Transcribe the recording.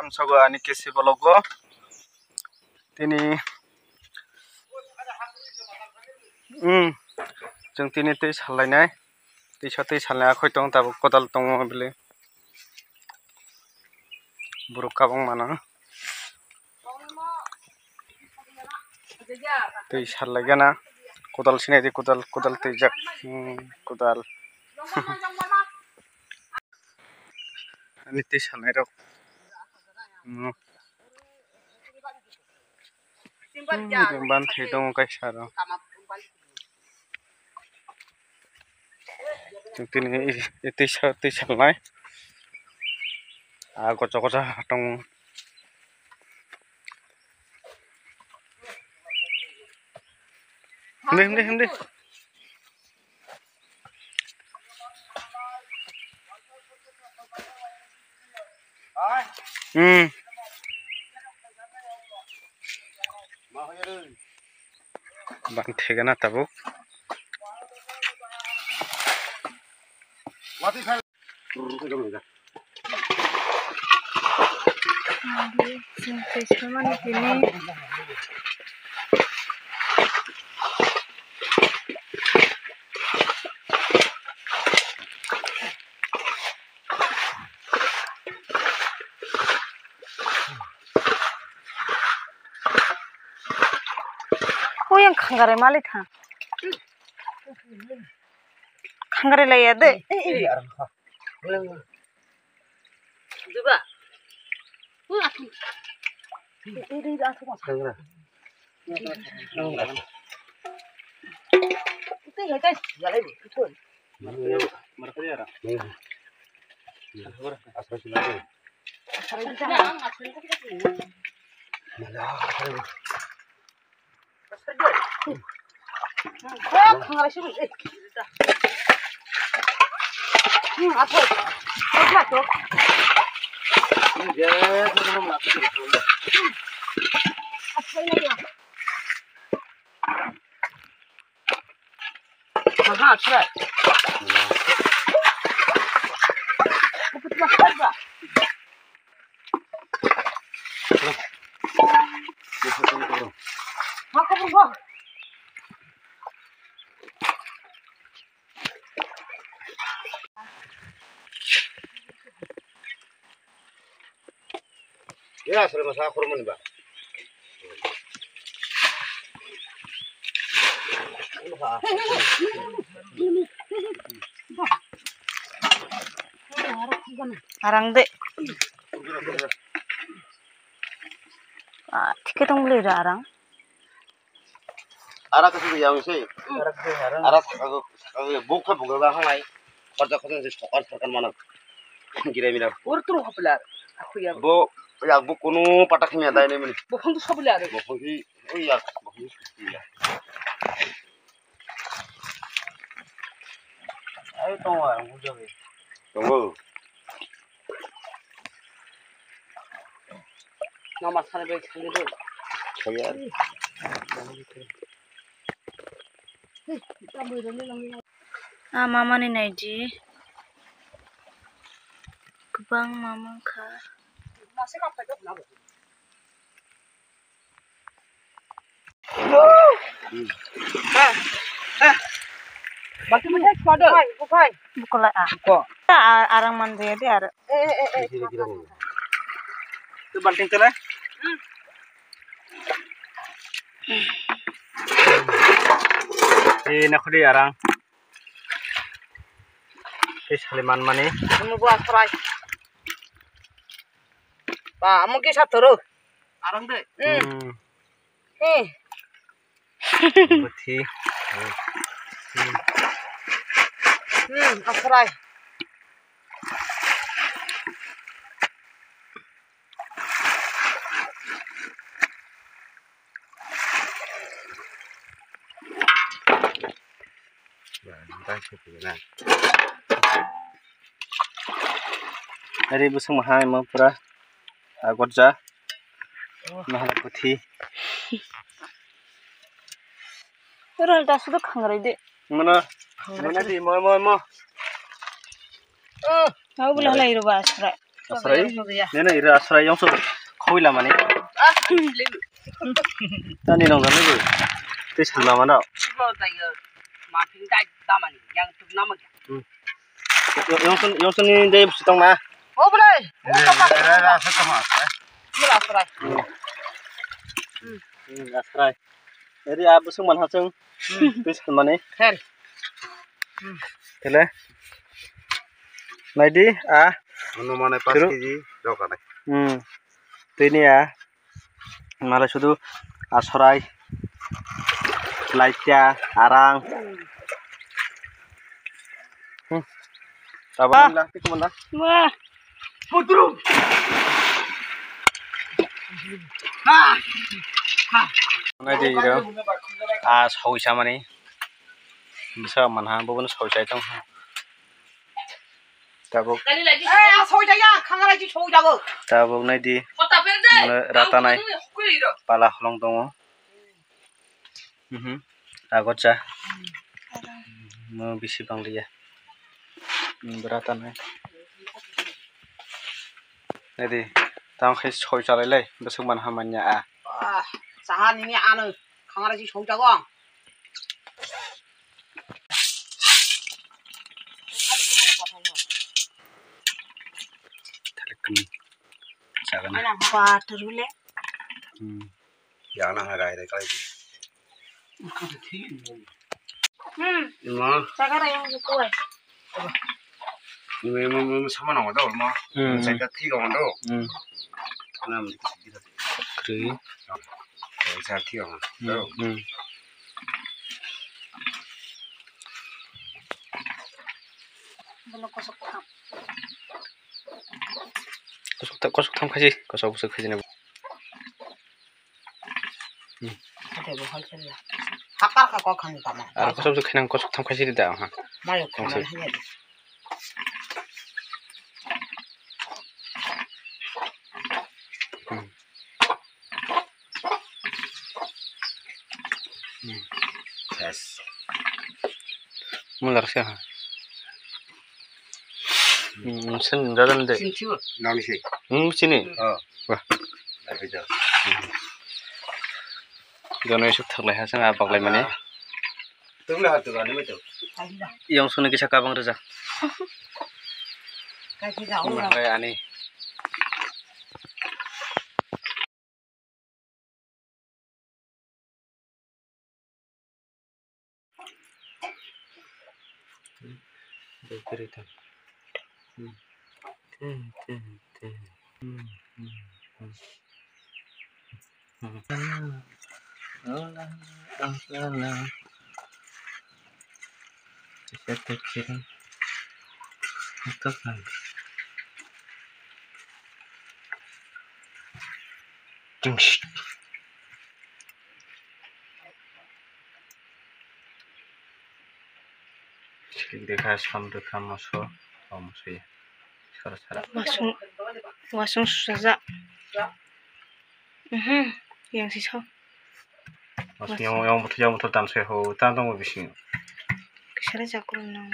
hamsago ani kesi bologo tini जों tini tei salai tei salai akhoi tong tabo kodal tongo bele buruk kabang mana tei salai gana kodal sinai di kodal tei jak kodal ani tei salai rok ban thei dong kaisa ro जों tini tei salai gocha tong hemde ban thegana tabuk Oh yang kanggare mali tha kanggare lai ade coba itu ya guys jalan betul ya sudah masalah kurman ba arang de tiket dong beli arang arah ke situ yang sih arah sakago buka lah hangai kerja sih sokan mana kira mina terus apa aku ya ya bu kuno pataknya ada ini bukan tuh sebelah ada bukan sih oh iya ayo tunggu nama sana baik sekali tuh mama ni naiji kubang mama ka masih apa itu kenapa Bagi mana pada? Bukai. bukola arang mandi ade ar tu banting tela nak khudi arang Saliman mani Kamu buat fry. Pak, mungkin satu terus. Arang deh. Bethi Fry. Hari busung mahal emang pura gorja mahal putih Orang dah sudah kanggare de mana di mau mau boleh lai ro basra Asrai. Nena ira asrai yang so khoila mani. Tani nong dana ge. Te salma mana. Yang so ni dei sitong na. Asrai. Jadi abu sung man hacung. Te salma ni. Tele. Naidi अनुमाने 5 केजी जौका नाय ini ya malah sudah asrai laitya arang tabang lah itu mana Wah. nanti itu sawi sama nih bisa mana bukan sawi saya tong tabuk tabuk nanti rata naik pala holong tongo agotcha mau bisi bang dia berata naik nanti tang khis sawi cari leh besok mana hamanya sahan ini anu kangen sih song jago Jangan Water ule. yang nang agai dai kai Sekarang yang kuat. ini sama nang ada ma saya dah tiga orang tu nam kiri saya tiga orang Belum kosong kam. kosok tam kasih kosok busuk kasih nih hakar kakak kan kamu kosok busuk kena kosok tam kasih tidak ha mayo kamu hanya yes mular sih ha sen dalam deh nam sih sini wah ada je jangan esok terleh hasil apa lagi mana tu lah tu kan ni tu yang sungai kisah kabang reza kayak tidak kayak aneh cerita देखा समृद्ध मसो मसो सारा सारा Wasung saja. Yang sisa. mas yang betul dan seho tantang mau bising Kesana cakur nang.